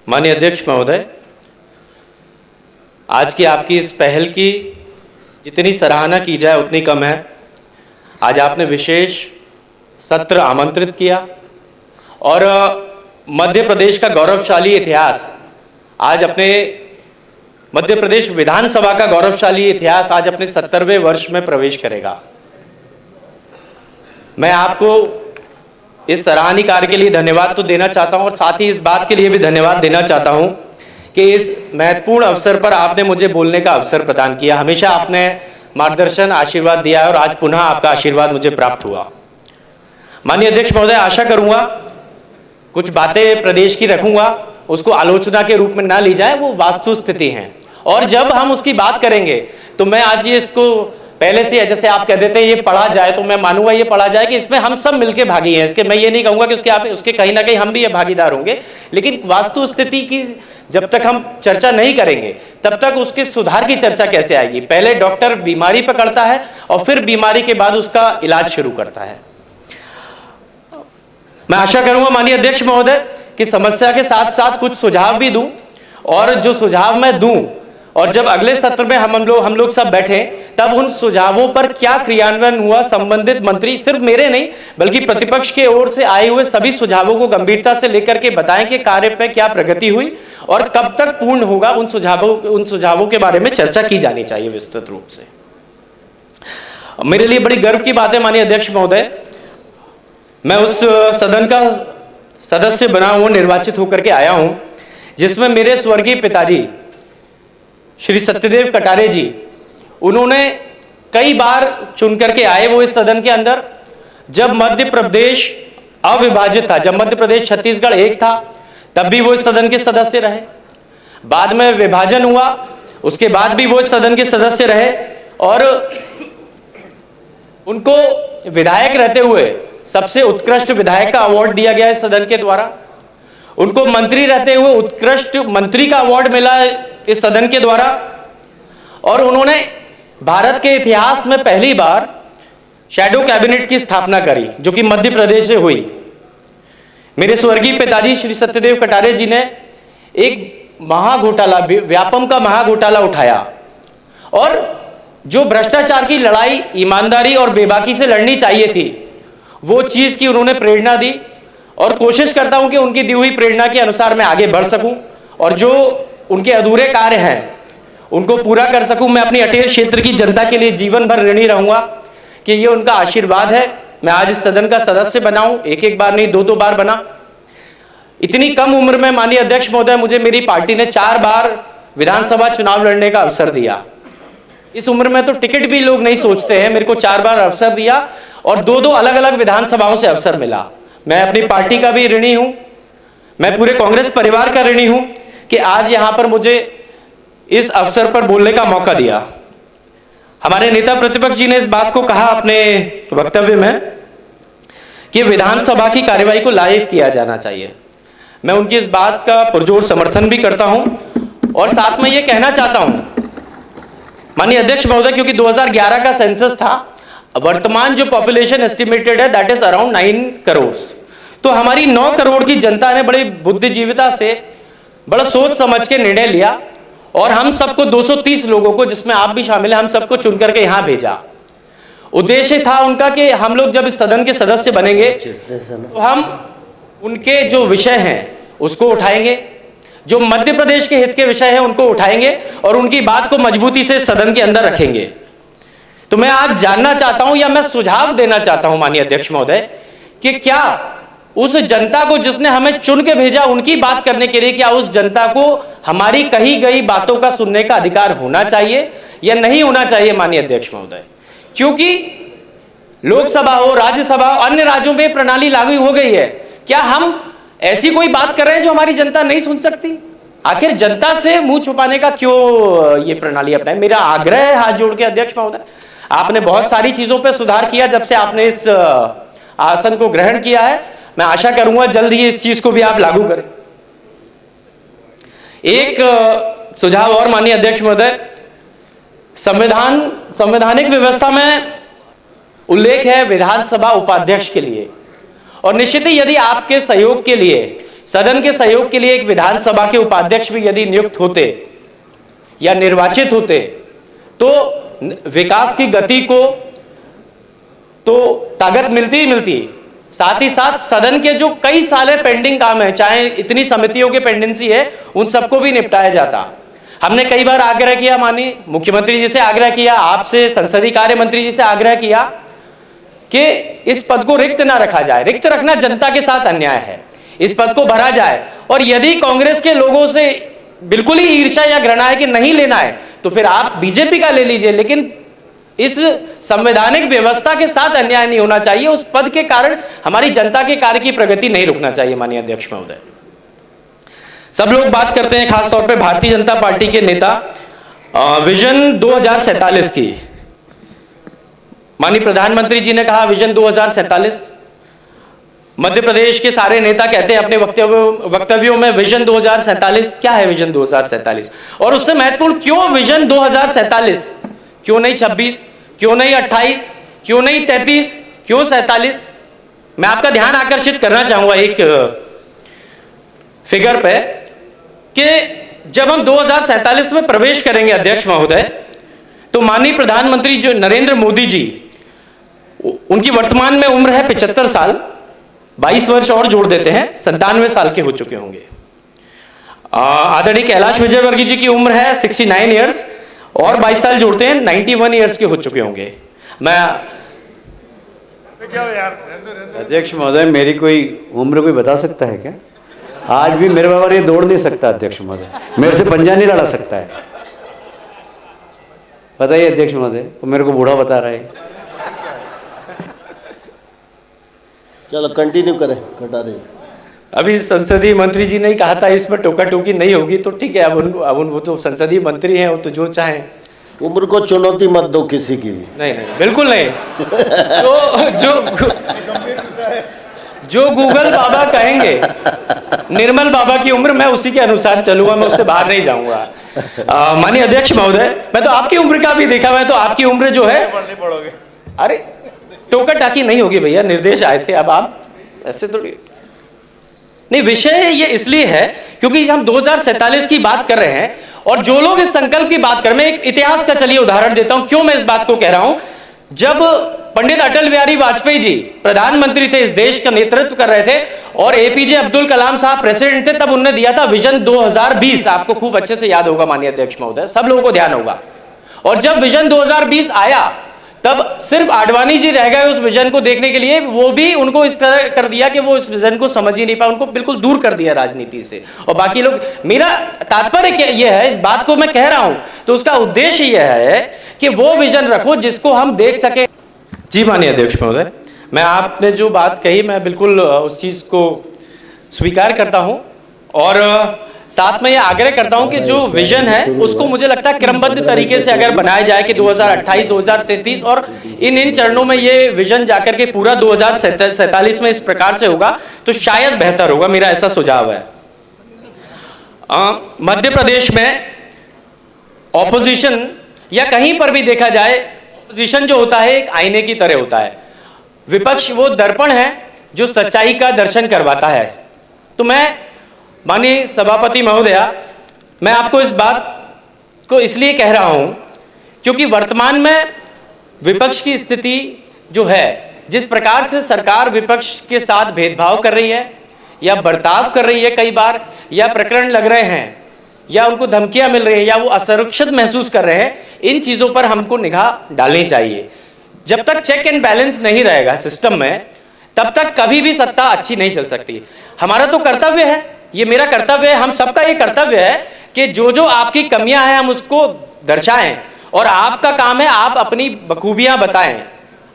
माननीय अध्यक्ष महोदय, आज की आपकी इस पहल की जितनी सराहना की जाए उतनी कम है। आज आपने विशेष सत्र आमंत्रित किया और मध्य प्रदेश का गौरवशाली इतिहास, आज अपने मध्य प्रदेश विधानसभा का गौरवशाली इतिहास आज अपने 70वें वर्ष में प्रवेश करेगा। मैं आपको इस सराहनीय कार्य के लिए धन्यवाद तो देना चाहता हूं और साथ ही इस बात के लिए भी धन्यवाद देना चाहता हूं कि इस महत्वपूर्ण अवसर पर आपने मुझे बोलने का अवसर प्रदान किया। हमेशा आपने मार्गदर्शन, आशीर्वाद दिया और आज पुनः आपका आशीर्वाद मुझे प्राप्त हुआ। माननीय अध्यक्ष महोदय, आशा करूंगा कुछ बातें प्रदेश की रखूंगा, उसको आलोचना के रूप में ना ली जाए, वो वास्तु स्थिति है और जब हम उसकी बात करेंगे तो मैं आज ये इसको पहले से, जैसे आप कह देते हैं ये पढ़ा जाए, तो मैं मानूंगा ये पढ़ा जाए कि इसमें हम सब मिलके भागी हैं। इसके मैं ये नहीं कहूंगा कि उसके कहीं ना कहीं हम भी ये भागीदार होंगे, लेकिन वास्तु स्थिति की जब तक हम चर्चा नहीं करेंगे तब तक उसके सुधार की चर्चा कैसे आएगी। पहले डॉक्टर बीमारी पकड़ता है और फिर बीमारी के बाद उसका इलाज शुरू करता है। मैं आशा करूंगा माननीय अध्यक्ष महोदय कि समस्या के साथ साथ कुछ सुझाव भी दूं और जो सुझाव मैं दूं और जब अगले सत्र में हम लोग सब बैठे तब उन सुझावों पर क्या क्रियान्वयन हुआ, संबंधित मंत्री, सिर्फ मेरे नहीं बल्कि प्रतिपक्ष के ओर से आए हुए सभी सुझावों को गंभीरता से लेकर के बताएं कि कार्य पर क्या प्रगति हुई और कब तक पूर्ण होगा। उन सुझावों के बारे में चर्चा की जानी चाहिए विस्तृत रूप से। मेरे लिए बड़ी गर्व की बात है माननीय अध्यक्ष महोदय, मैं उस सदन का सदस्य बना हुआ, निर्वाचित होकर के आया हूं जिसमें मेरे स्वर्गीय पिताजी श्री सत्यदेव कटारे जी, उन्होंने कई बार चुन करके आए वो इस सदन के अंदर। जब मध्य प्रदेश अविभाजित था, जब मध्य प्रदेश छत्तीसगढ़ एक था, तब भी वो इस सदन के सदस्य रहे। बाद में विभाजन हुआ, उसके बाद भी वो इस सदन के सदस्य रहे और उनको विधायक रहते हुए सबसे उत्कृष्ट विधायक का अवार्ड दिया गया इस सदन के द्वारा। उनको मंत्री रहते हुए उत्कृष्ट मंत्री का अवार्ड मिला इस सदन के द्वारा और उन्होंने भारत के इतिहास में पहली बार शैडो कैबिनेट की स्थापना करी जो कि मध्य प्रदेश से हुई। मेरे स्वर्गीय पिताजी श्री सत्यदेव कटारे जी ने एक महाघोटाला, व्यापम का महाघोटाला उठाया और जो भ्रष्टाचार की लड़ाई ईमानदारी और बेबाकी से लड़नी चाहिए थी वो चीज की उन्होंने प्रेरणा दी और कोशिश करता हूं कि उनकी दी हुई प्रेरणा के अनुसार मैं आगे बढ़ सकूं और जो उनके अधूरे कार्य हैं उनको पूरा कर सकूं। मैं अपनी अटेर क्षेत्र की जनता के लिए जीवन भर ऋणी रहूंगा कि ये उनका आशीर्वाद है। मैं आज इस सदन का सदस्य बना हूं, एक बार नहीं दो बार बना। इतनी कम उम्र में माननीय अध्यक्ष महोदय मुझे मेरी पार्टी ने 4 बार विधानसभा चुनाव लड़ने का अवसर दिया। इस उम्र में तो टिकट भी लोग नहीं सोचते हैं, मेरे को 4 बार अवसर दिया और 2 अलग अलग विधानसभाओं से अवसर मिला। मैं अपनी पार्टी का भी ऋणी हूं, मैं पूरे कांग्रेस परिवार का ऋणी हूं कि आज यहां पर मुझे इस अवसर पर बोलने का मौका दिया। हमारे नेता प्रतिपक्ष जी ने इस बात को कहा अपने वक्तव्य में कि विधानसभा की कार्यवाही को लाइव किया जाना चाहिए। मैं उनकी इस बात का पुरजोर समर्थन भी करता हूं और साथ में यह कहना चाहता हूं माननीय अध्यक्ष महोदय, क्योंकि 2011 का सेंसस था, वर्तमान जो पॉपुलेशन एस्टिमेटेड है दैट इज अराउंड 9 करोड़। तो हमारी 9 करोड़ की जनता ने बड़ी बुद्धिजीविता से बड़ा सोच समझ के निर्णय लिया और हम सबको 230 लोगों को, जिसमें आप भी शामिल हैं, हम सबको चुन करके यहां भेजा। उद्देश्य था उनका कि हम लोग जब इस सदन के सदस्य बनेंगे तो हम उनके जो विषय हैं उसको उठाएंगे, जो मध्य प्रदेश के हित के विषय हैं उनको उठाएंगे और उनकी बात को मजबूती से सदन के अंदर रखेंगे। तो मैं आज जानना चाहता हूं या मैं सुझाव देना चाहता हूं माननीय अध्यक्ष महोदय कि क्या उस जनता को जिसने हमें चुन के भेजा उनकी बात करने के लिए क्या उस जनता को हमारी कही गई बातों का सुनने का अधिकार होना चाहिए या नहीं होना चाहिए माननीय अध्यक्ष महोदय। क्योंकि लोकसभा हो, राज्यसभा हो, अन्य राज्यों में प्रणाली लागू हो गई है, क्या हम ऐसी कोई बात कर रहे हैं जो हमारी जनता नहीं सुन सकती? आखिर जनता से मुंह छुपाने का क्यों ये प्रणाली अपनाए? मेरा आग्रह है हाथ जोड़ के अध्यक्ष महोदय, आपने बहुत सारी चीजों पर सुधार किया जब से आपने इस आसन को ग्रहण किया है। मैं आशा करूंगा जल्द ही इस चीज को भी आप लागू करें। एक सुझाव और माननीय अध्यक्ष महोदय, संवैधानिक व्यवस्था में उल्लेख है विधानसभा उपाध्यक्ष के लिए और निश्चित ही यदि आपके सहयोग के लिए सदन के सहयोग के लिए एक विधानसभा के उपाध्यक्ष भी यदि नियुक्त होते या निर्वाचित होते तो विकास की गति को तो ताकत मिलती ही मिलती। साथ ही साथ सदन के जो कई साले पेंडिंग काम है, चाहे इतनी समितियों के पेंडेंसी है, उन सबको भी निपटाया जाता। हमने कई बार आग्रह किया, माननीय मुख्यमंत्री जी से आग्रह किया, आपसे संसदीय कार्य मंत्री जी से आग्रह किया कि इस पद को रिक्त ना रखा जाए। रिक्त रखना जनता के साथ अन्याय है, इस पद को भरा जाए। और यदि कांग्रेस के लोगों से बिल्कुल ही ईर्ष्या या घृणा है कि नहीं लेना है तो फिर आप बीजेपी का ले लीजिए, लेकिन इस संवैधानिक व्यवस्था के साथ अन्याय नहीं होना चाहिए। उस पद के कारण हमारी जनता के कार्य की प्रगति नहीं रुकना चाहिए। माननीय अध्यक्ष महोदय, सब लोग बात करते हैं, खासतौर पे भारतीय जनता पार्टी के नेता, विजन 2047 की। माननीय प्रधानमंत्री जी ने कहा विजन 2047। मध्य प्रदेश के सारे नेता कहते हैं अपने वक्तव्यों में विजन 2047। क्या है विजन 2047? और उससे महत्वपूर्ण क्यों विजन 2047? क्यों नहीं 26? क्यों नहीं 28? क्यों नहीं 33? क्यों 47? मैं आपका ध्यान आकर्षित करना चाहूंगा एक फिगर पे कि जब हम 2047 में प्रवेश करेंगे अध्यक्ष महोदय, तो माननीय प्रधानमंत्री जो नरेंद्र मोदी जी, उनकी वर्तमान में उम्र है 75 साल, 22 वर्ष और जोड़ देते हैं, 97 साल के हो चुके होंगे। आदरणीय कैलाश विजयवर्गीय जी की उम्र है 69 ईयर्स और 22 साल जोड़ते हैं 91 ईयर्स के हो चुके होंगे। मैं अध्यक्ष महोदय, मेरी कोई उम्र कोई बता सकता है क्या? आज भी मेरे बाबा ये दौड़ नहीं सकता अध्यक्ष महोदय, मेरे से पंजा नहीं लड़ा सकता है। बताइए अध्यक्ष महोदय, तो मेरे को बूढ़ा बता रहा है। चलो कंटिन्यू करें, घटा दें। अभी संसदीय मंत्री जी ने कहा था इसमें टोका टोकी नहीं होगी, तो ठीक है। अब वो तो संसदीय मंत्री हैं, वो तो जो चाहें। उम्र को चुनौती मत दो किसी की भी। नहीं नहीं, बिल्कुल नहीं। जो गूगल बाबा कहेंगे, निर्मल बाबा की उम्र, मैं उसी के अनुसार चलूंगा, मैं उससे बाहर नहीं जाऊंगा। माननीय अध्यक्ष महोदय, मैं तो आपकी उम्र का भी देखा, मैं तो आपकी उम्र जो है, अरे टोका टाकी नहीं होगी भैया, निर्देश आए थे। अब आप ऐसे थोड़ी नहीं। विषय ये इसलिए है क्योंकि हम 2047 की बात कर रहे हैं और जो लोग इस संकल्प की बात कर, मैं एक इतिहास का चलिए उदाहरण देता हूं क्यों मैं इस बात को कह रहा हूं। जब पंडित अटल बिहारी वाजपेयी जी प्रधानमंत्री थे, इस देश का नेतृत्व कर रहे थे और एपीजे अब्दुल कलाम साहब प्रेसिडेंट थे, तब उन्होंने दिया था विजन 2020। आपको खूब अच्छे से याद होगा माननीय अध्यक्ष महोदय, सब लोगों को ध्यान होगा। और जब विजन 2020 आया तब सिर्फ आडवाणी जी रह गए उस विजन को देखने के लिए। वो भी उनको इस तरह कर दिया कि वो इस विजन को समझ ही नहीं पाए, उनको बिल्कुल दूर कर दिया राजनीति से। और बाकी लोग, मेरा तात्पर्य यह है, इस बात को मैं कह रहा हूं तो उसका उद्देश्य यह है कि वो विजन रखो जिसको हम देख सके। जी माननीय अध्यक्ष महोदय, मैं आपने जो बात कही मैं बिल्कुल उस चीज को स्वीकार करता हूं और साथ में ये आग्रह करता हूं कि जो विजन है उसको मुझे लगता है क्रमबद्ध तरीके से अगर बनाया जाए कि 2028, 2033 और इन चरणों में ये विजन जाकर के पूरा 2047 में इस प्रकार से होगा तो शायद बेहतर होगा, मेरा ऐसा सुझाव है। मध्य प्रदेश में ऑपोजिशन या कहीं पर भी देखा जाए, ऑपोजिशन जो होता है एक आईने की तरह होता है। विपक्ष वो दर्पण है जो सच्चाई का दर्शन करवाता है। तो मैं माननीय सभापति महोदया, मैं आपको इस बात को इसलिए कह रहा हूं क्योंकि वर्तमान में विपक्ष की स्थिति जो है, जिस प्रकार से सरकार विपक्ष के साथ भेदभाव कर रही है या बर्ताव कर रही है, कई बार या प्रकरण लग रहे हैं या उनको धमकियां मिल रही हैं या वो असुरक्षित महसूस कर रहे हैं, इन चीजों पर हमको निगाह डालनी चाहिए। जब तक चेक एंड बैलेंस नहीं रहेगा सिस्टम में, तब तक कभी भी सत्ता अच्छी नहीं चल सकती। हमारा तो कर्तव्य है, ये मेरा कर्तव्य है, हम सबका ये कर्तव्य है कि जो जो आपकी कमियां हैं हम उसको दर्शाएं और आपका काम है आप अपनी बखूबियां बताएं,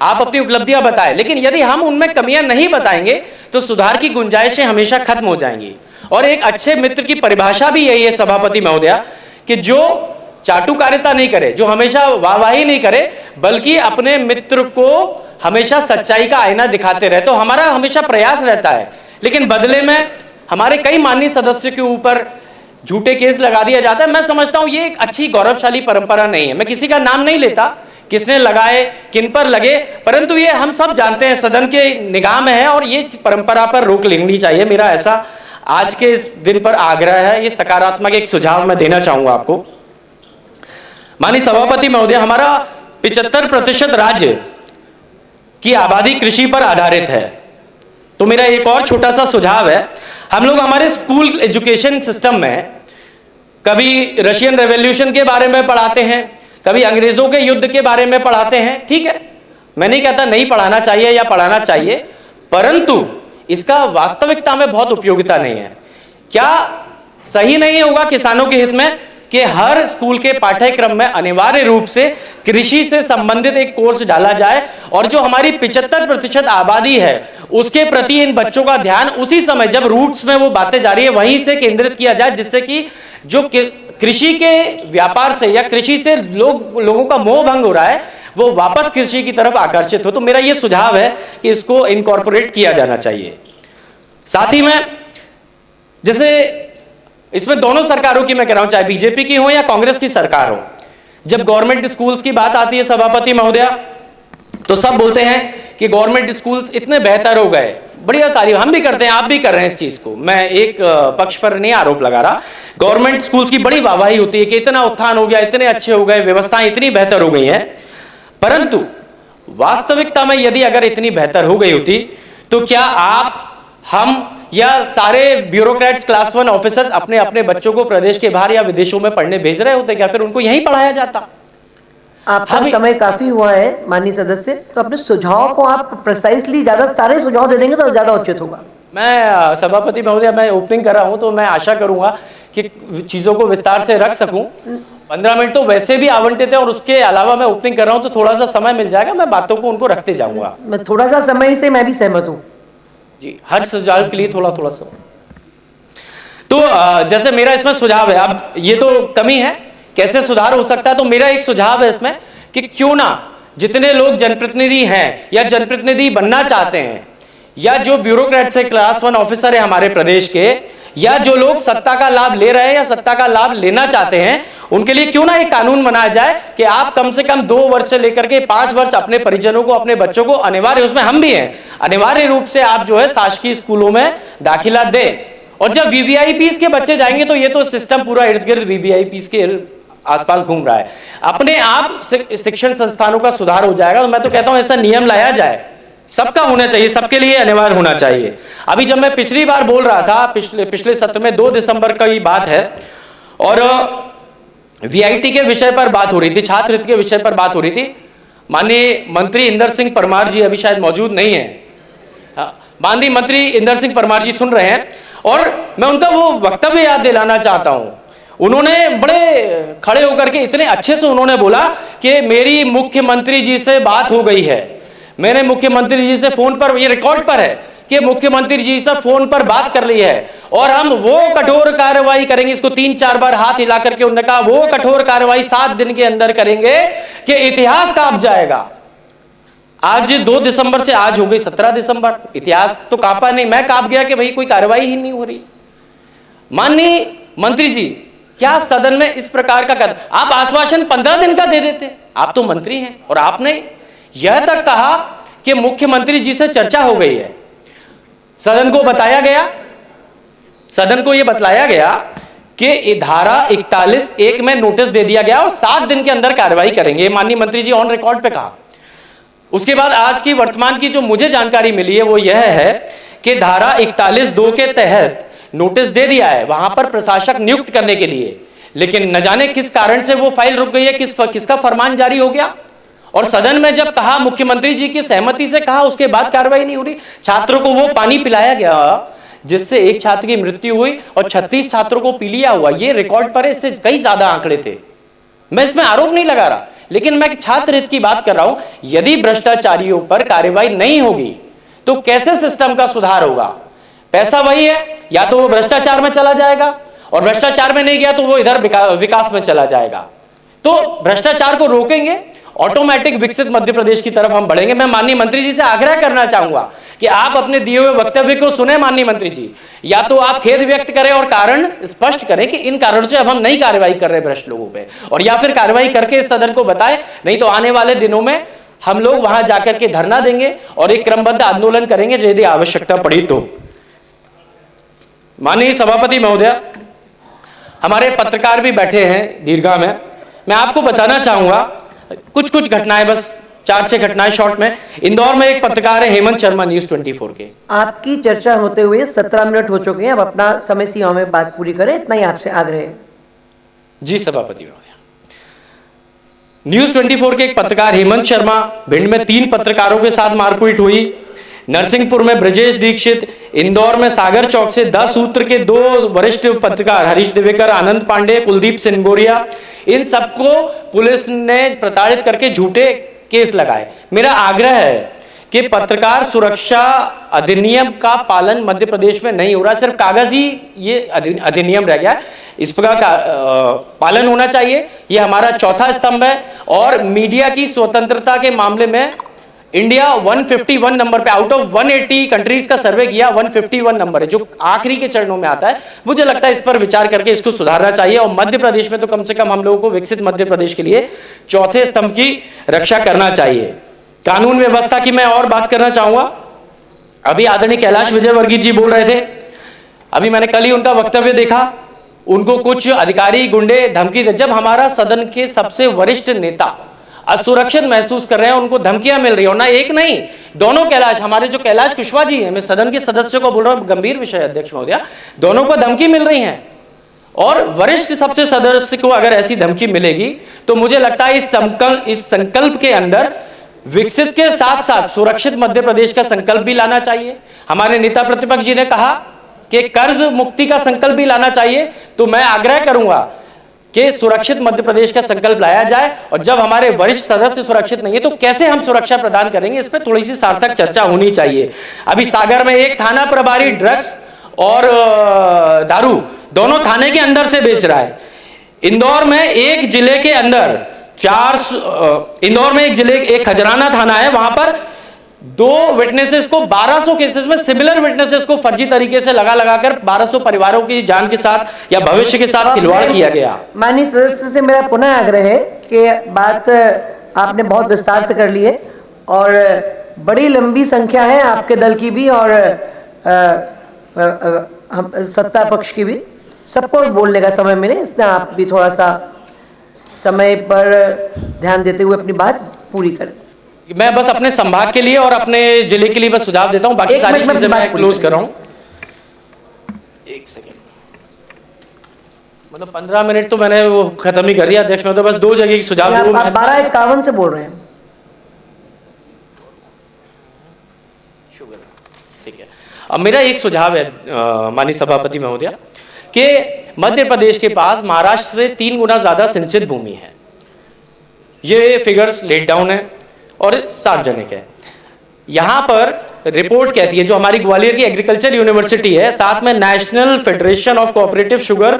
आप अपनी उपलब्धियां बताएं। लेकिन यदि हम उनमें कमियां नहीं बताएंगे तो सुधार की गुंजाइशें हमेशा खत्म हो जाएंगी। और एक अच्छे मित्र की परिभाषा भी यही है सभापति महोदया कि जो चाटुकारिता नहीं करे, जो हमेशा वाहवाही नहीं करे, बल्कि अपने मित्र को हमेशा सच्चाई का आईना दिखाते रहे। तो हमारा हमेशा प्रयास रहता है, लेकिन बदले में हमारे कई माननीय सदस्यों के ऊपर झूठे केस लगा दिया जाता है। मैं समझता हूं ये एक अच्छी गौरवशाली परंपरा नहीं है। मैं किसी का नाम नहीं लेता, किसने लगाए, किन पर लगे, परंतु ये हम सब जानते हैं सदन के निगाह में है और ये परंपरा पर रोक लेनी चाहिए, मेरा ऐसा आज के इस दिन पर आग्रह है, ये सकारात्मक एक सुझाव मैं देना चाहूंगा आपको। माननीय सभापति महोदय, हमारा 75% राज्य की आबादी कृषि पर आधारित है। तो मेरा एक और छोटा सा सुझाव है, हम लोग हमारे स्कूल एजुकेशन सिस्टम में कभी रशियन रेवोल्यूशन के बारे में पढ़ाते हैं, कभी अंग्रेजों के युद्ध के बारे में पढ़ाते हैं। ठीक है, मैं नहीं कहता नहीं पढ़ाना चाहिए या पढ़ाना चाहिए, परंतु इसका वास्तविकता में बहुत उपयोगिता नहीं है। क्या सही नहीं होगा किसानों के हित में कि हर स्कूल के पाठ्यक्रम में अनिवार्य रूप से कृषि से संबंधित एक कोर्स डाला जाए और जो हमारी 75% आबादी है उसके प्रति इन बच्चों का ध्यान उसी समय जब रूट्स में वो बातें जा रही है वहीं से केंद्रित किया जाए, जिससे कि जो कृषि के व्यापार से या कृषि से लोगों का मोह भंग हो रहा है वो वापस कृषि की तरफ आकर्षित हो। तो मेरा ये सुझाव है कि इसको इनकॉर्पोरेट किया जाना चाहिए। साथ ही में जैसे इसमें दोनों सरकारों की मैं कह रहा हूं, चाहे बीजेपी की हो या कांग्रेस की सरकार हो, जब गवर्नमेंट स्कूल्स की बात आती है सभापति महोदया, तो सब बोलते हैं कि गवर्नमेंट स्कूल्स इतने बेहतर हो गए। बढ़िया तारीफ हम भी करते हैं, आप भी कर रहे हैं इस चीज को, मैं एक पक्ष पर नहीं आरोप लगा रहा। गवर्नमेंट स्कूल्स की बड़ी वाहवाही होती है कि इतना उत्थान हो गया, इतने अच्छे हो गए, व्यवस्थाएं इतनी बेहतर हो गई हैं। परंतु वास्तविकता में यदि अगर इतनी बेहतर हो गई होती तो क्या आप, हम या सारे ब्यूरोक्रेट्स, क्लास 1 ऑफिसर्स अपने अपने बच्चों को प्रदेश के बाहर या विदेशों में पढ़ने भेज रहे होते? क्या फिर उनको यहीं पढ़ाया जाता? आपका समय काफी हुआ है माननीय सदस्य, तो अपने सुझाव को आप प्रिसाइसली ज्यादा सारे सुझाव दे देंगे तो ज्यादा उचित होगा। मैं सभापति महोदय, मैं ओपनिंग कर रहा हूं तो मैं आशा करूंगा कि चीजों को विस्तार से रख सकूं। 15 मिनट तो वैसे भी आवंटित है और उसके अलावा मैं ओपनिंग कर रहा हूं तो थोड़ा सा समय मिल जाएगा, मैं बातों को उनको रखते जाऊंगा। मैं थोड़ा सा समय से मैं भी सहमत हूँ जी, हर सुझाव के लिए थोड़ा थोड़ा सा। तो जैसे मेरा इसमें सुझाव है, अब ये तो कमी है, कैसे सुधार हो सकता है, तो मेरा एक सुझाव है इसमें कि क्यों ना जितने लोग जनप्रतिनिधि हैं या जनप्रतिनिधि बनना चाहते हैं या जो ब्यूरोक्रेट्स है, क्लास 1 ऑफिसर है हमारे प्रदेश के, या जो लोग सत्ता का लाभ ले रहे हैं या सत्ता का लाभ लेना चाहते हैं, उनके लिए क्यों ना एक कानून बनाया जाए कि आप कम से कम 2 वर्ष से लेकर के 5 वर्ष अपने परिजनों को, अपने बच्चों को अनिवार्य, उसमें हम भी हैं, अनिवार्य रूप से आप जो है शासकीय स्कूलों में दाखिला दें। और जब वीवीआईपीस के बच्चे जाएंगे तो ये तो सिस्टम पूरा इर्द गिर्द वीवीआईपीस के आसपास घूम रहा है, अपने आप शिक्षण संस्थानों का सुधार हो जाएगा। तो मैं तो कहता हूं ऐसा नियम लाया जाए, सबका होना चाहिए, सबके लिए अनिवार्य होना चाहिए। अभी जब मैं पिछली बार बोल रहा था, पिछले सत्र में 2 दिसंबर का ये बात है, और वीआईटी के विषय पर बात हो रही थी, छात्र हित के विषय पर बात हो रही थी। माननीय मंत्री इंदर सिंह परमार जी अभी शायद मौजूद नहीं है, माननीय मंत्री इंदर सिंह परमार जी सुन रहे हैं, और मैं उनका वो वक्तव्य याद दिलाना चाहता हूं। उन्होंने बड़े खड़े होकर के इतने अच्छे से उन्होंने बोला कि मेरी मुख्यमंत्री जी से बात हो गई है, मैंने मुख्यमंत्री जी से फोन पर, ये रिकॉर्ड पर है कि मुख्यमंत्री जी से फोन पर बात कर ली है और हम वो कठोर कार्रवाई करेंगे। इसको 3-4 बार हाथ हिला करके उन्होंने कहा वो कठोर कार्रवाई 7 दिन के अंदर करेंगे कि इतिहास कांप जाएगा। आज 2 दिसंबर से आज हो गई 17 दिसंबर, इतिहास तो कांपा नहीं, मैं कांप गया कि भाई कोई कार्रवाई ही नहीं हो रही। माननीय मंत्री जी, क्या सदन में इस प्रकार का कर, आप आश्वासन 15 दिन का दे देते, आप तो मंत्री हैं, और आपने यह तक कहा कि मुख्यमंत्री जी से चर्चा हो गई है। सदन को बताया गया, सदन को यह बतलाया गया कि धारा 41(1) में नोटिस दे दिया गया और 7 दिन के अंदर कार्रवाई करेंगे, माननीय मंत्री जी ऑन रिकॉर्ड पे कहा। उसके बाद आज की वर्तमान की जो मुझे जानकारी मिली है वो यह है कि धारा 41(2) के तहत नोटिस दे दिया है वहां पर प्रशासक नियुक्त करने के लिए, लेकिन न जाने किस कारण से वो फाइल रुक गई है, किसका फरमान जारी हो गया। और सदन में जब कहा, मुख्यमंत्री जी की सहमति से कहा, उसके बाद कार्रवाई नहीं हो रही। छात्रों को वो पानी पिलाया गया जिससे एक छात्र की मृत्यु हुई और 36 छात्रों को पीलिया हुआ, ये रिकॉर्ड पर है, इससे कई ज्यादा आंकड़े थे। मैं इसमें आरोप नहीं लगा रहा, लेकिन मैं छात्र हित की बात कर रहा हूं। यदि भ्रष्टाचारियों पर कार्रवाई नहीं होगी तो कैसे सिस्टम का सुधार होगा? पैसा वही है, या तो वो भ्रष्टाचार में चला जाएगा, और भ्रष्टाचार में नहीं गया तो वो इधर विकास में चला जाएगा। तो भ्रष्टाचार को रोकेंगे, ऑटोमेटिक विकसित मध्य प्रदेश की तरफ हम बढ़ेंगे। मैं माननीय मंत्री जी से आग्रह करना चाहूंगा कि आप अपने दिए हुए वक्तव्य को सुने माननीय मंत्री जी, या तो आप खेद व्यक्त करें और कारण स्पष्ट करें कि इन कारणों से अब हम नहीं कार्रवाई कर रहे भ्रष्ट लोगों पे, और या फिर कार्रवाई करके इस सदन को बताएं, नहीं तो आने वाले दिनों में हम लोग वहां जाकर के धरना देंगे और एक क्रमबद्ध आंदोलन करेंगे यदि आवश्यकता पड़ी तो। माननीय सभापति महोदय, हमारे पत्रकार भी बैठे हैं दीर्घा में। मैं आपको बताना चाहूंगा कुछ घटनाएं, बस 4-6 घटनाएं शॉर्ट में। इंदौर में एक पत्रकार है हेमंत शर्मा, न्यूज़ 24 के। आपकी चर्चा होते हुए 17 मिनट हो चुके हैं, अब अपना समय सीमा में बात पूरी करें, इतना ही आपसे आग्रह है। जी सभापति महोदय, न्यूज़ 24 के एक पत्रकार हेमंत शर्मा, भिंड में 3 पत्रकारों के साथ मारपीट हुई, नरसिंहपुर में ब्रजेश दीक्षित, इंदौर में सागर चौक से 10 सूत्र के 2 वरिष्ठ पत्रकार हरीश दिवेकर, आनंद पांडे, कुलदीप सिंगोरिया, इन सबको पुलिस ने प्रताड़ित करके झूठे केस लगाए। मेरा आग्रह है कि पत्रकार सुरक्षा अधिनियम का पालन मध्य प्रदेश में नहीं हो रहा, सिर्फ कागजी ये अधिनियम रह गया। इस प्रकार का पालन होना चाहिए। ये हमारा चौथा स्तंभ है और मीडिया की स्वतंत्रता के मामले में इंडिया 151 नंबर पे, आउट ऑफ 180 कंट्रीज का सर्वे किया, 151 नंबर है, जो आखिरी के चरणों में आता है। मुझे लगता है इस पर विचार करके इसको सुधारना चाहिए और मध्य प्रदेश में तो कम से कम हम लोगों को विकसित मध्य प्रदेश के लिए चौथे स्तंभ की रक्षा करना चाहिए। कानून व्यवस्था की मैं और बात करना चाहूंगा। अभी आदरणीय कैलाश विजयवर्गीय जी बोल रहे थे, अभी मैंने कल ही उनका वक्तव्य देखा, उनको कुछ अधिकारी गुंडे धमकी दे। जब हमारा सदन के सबसे वरिष्ठ नेता असुरक्षित महसूस कर रहे हैं, उनको धमकियां मिल रही है, और ना एक नहीं दोनों कैलाश, हमारे जो कैलाश कुशवाहा जी हैं, मैं सदन के सदस्य को बोल रहा हूं, गंभीर विषय अध्यक्ष महोदय, दोनों को धमकी मिल रही है। और वरिष्ठ सबसे सदस्य को अगर ऐसी धमकी मिलेगी तो मुझे लगता है इस संकल्प के अंदर विकसित के साथ साथ सुरक्षित मध्य प्रदेश का संकल्प भी लाना चाहिए। हमारे नेता प्रतिपक्ष जी ने कहा कि कर्ज मुक्ति का संकल्प भी लाना चाहिए, तो मैं आग्रह करूंगा कि सुरक्षित मध्य प्रदेश का संकल्प लाया जाए। और जब हमारे वरिष्ठ सदस्य सुरक्षित नहीं है तो कैसे हम सुरक्षा प्रदान करेंगे, इस पर थोड़ी सी सार्थक चर्चा होनी चाहिए। अभी सागर में एक थाना प्रभारी ड्रग्स और दारू दोनों थाने के अंदर से बेच रहा है। इंदौर में एक जिले के अंदर इंदौर में एक खजराना थाना है, वहां पर 2 विटनेसेस को 1200 केसेस में सिमिलर विटनेसेस को फर्जी तरीके से लगाकर 1200 परिवारों की जान के साथ या भविष्य के साथ खिलवाड़ किया गया। माननीय सदस्य से मेरा पुनः आग्रह है कि बात आपने बहुत विस्तार से कर ली है और बड़ी लंबी संख्या है आपके दल की भी और हम सत्ता पक्ष की भी, सबको बोलने का समय मिले, इसलिए आप भी थोड़ा सा समय पर ध्यान देते हुए अपनी बात पूरी करें। मैं बस अपने संभाग के लिए और अपने जिले के लिए बस सुझाव देता हूं, बाकी सारी चीजें मैं क्लोज कर रहा हूं। एक सेकेंड, मतलब 15 मिनट तो मैंने वो खत्म ही कर दिया अध्यक्ष, मैं तो बस 2 जगह की सुझाव आप 12:51 से बोल रहे हैं। ठीक है, अब मेरा एक सुझाव है माननीय सभापति महोदय कि मध्य प्रदेश के पास महाराष्ट्र से 3 गुना ज्यादा सिंचित भूमि है। ये फिगर्स लेट डाउन है और सार्वजनिक है। यहां पर रिपोर्ट कहती है, जो हमारी ग्वालियर की एग्रीकल्चर यूनिवर्सिटी है, साथ में national federation of cooperative sugar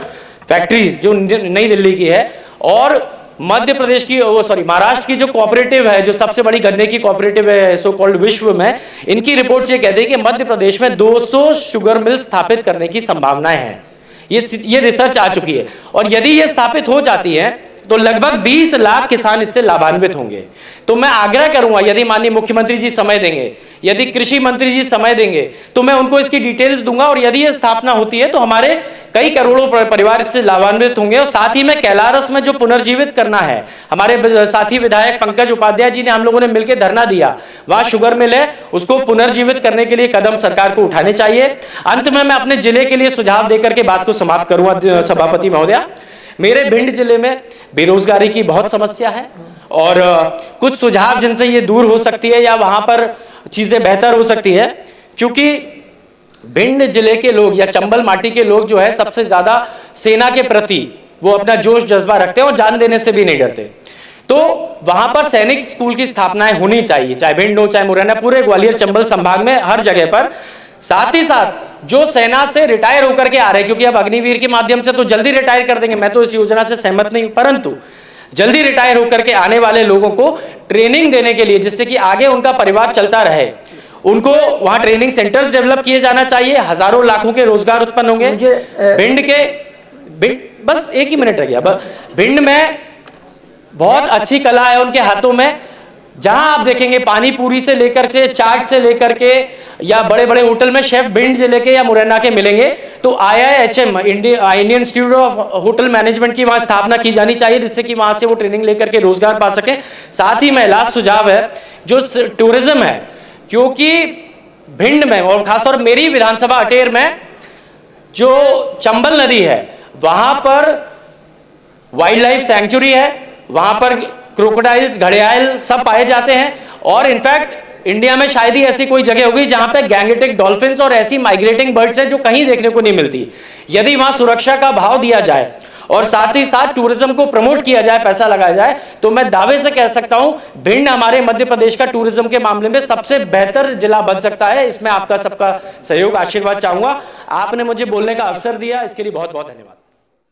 factories जो नई दिल्ली की है, और मध्य प्रदेश की महाराष्ट्र की जो कोऑपरेटिव है, जो सबसे बड़ी गन्ने की कोऑपरेटिव है सो कॉल्ड विश्व में, इनकी रिपोर्ट ये कहती है कि मध्य प्रदेश में 200 शुगर मिल स्थापित करने की संभावनाएं हैं। ये रिसर्च आ चुकी है और यदि ये स्थापित हो जाती है तो लगभग 20 लाख किसान इससे लाभान्वित होंगे। तो मैं आग्रह करूंगा, यदि माननीय मुख्यमंत्री जी समय देंगे, यदि कृषि मंत्री जी समय देंगे, तो मैं उनको इसकी डिटेल्स दूंगा और यदि ये स्थापना होती है तो हमारे कई करोड़ों परिवार इससे लाभान्वित होंगे। और साथ ही में कैलारस में जो पुनर्जीवित करना है, हमारे साथी विधायक पंकज उपाध्याय जी ने, हम लोगों ने मिलकर धरना दिया, वहां शुगर मिल है, उसको पुनर्जीवित करने के लिए कदम सरकार को उठाने चाहिए। अंत में मैं अपने जिले के लिए सुझाव देकर के बात को समाप्त करूंगा सभापति महोदय। मेरे भिंड जिले में बेरोजगारी की बहुत समस्या है और कुछ सुझाव जिनसे ये दूर हो सकती है या वहां पर चीजें बेहतर हो सकती है, क्योंकि भिंड जिले के लोग या चंबल माटी के लोग जो है सबसे ज्यादा सेना के प्रति वो अपना जोश जज्बा रखते हैं और जान देने से भी नहीं डरते। तो वहां पर सैनिक स्कूल की स्थापनाएं होनी चाहिए, चाहे भिंड हो चाहे मुरैना, पूरे ग्वालियर चंबल संभाग में हर जगह पर। साथ ही साथ जो सेना से रिटायर होकर के आ रहे हैं, क्योंकि अब अग्निवीर के माध्यम से तो जल्दी रिटायर कर देंगे, मैं तो इस योजना से सहमत नहीं हूं, परंतु जल्दी रिटायर होकर के आने वाले लोगों को ट्रेनिंग देने के लिए, जिससे कि आगे उनका परिवार चलता रहे, उनको वहां ट्रेनिंग सेंटर्स डेवलप किए जाना चाहिए। हजारों लाखों के रोजगार उत्पन्न होंगे। भिंड बस 1 ही मिनट रह गया। भिंड में बहुत अच्छी कला है उनके हाथों में, जहां आप देखेंगे पानी पूरी से लेकर से, चाट से लेकर के, या बड़े बड़े होटल में शेफ भिंड जिले के या मुरैना के मिलेंगे। तो IIHM Indian institute of hotel management की वहां स्थापना की जानी चाहिए, जिससे कि वहां से वो ट्रेनिंग लेकर के रोजगार पा सके। साथ ही में लास्ट सुझाव है जो टूरिज्म है, क्योंकि भिंड में और खासतौर मेरी विधानसभा अटेर में जो चंबल नदी है वहां पर वाइल्ड लाइफ सैंक्चुरी है, वहां पर क्रोकोडाइल्स, घड़ियाल सब पाए जाते हैं, और इनफैक्ट इंडिया में शायद ही ऐसी कोई जगह होगी जहां पे गैंगेटिक डॉल्फिन्स और ऐसी माइग्रेटिंग बर्ड्स हैं जो कहीं देखने को नहीं मिलती। यदि वहां सुरक्षा का भाव दिया जाए और साथ ही साथ टूरिज्म को प्रमोट किया जाए, पैसा लगाया जाए, तो मैं दावे से कह सकता हूं भिंड हमारे मध्य प्रदेश का टूरिज्म के मामले में सबसे बेहतर जिला बन सकता है। इसमें आपका सबका सहयोग, आशीर्वाद चाहूंगा। आपने मुझे बोलने का अवसर दिया, इसके लिए बहुत बहुत धन्यवाद।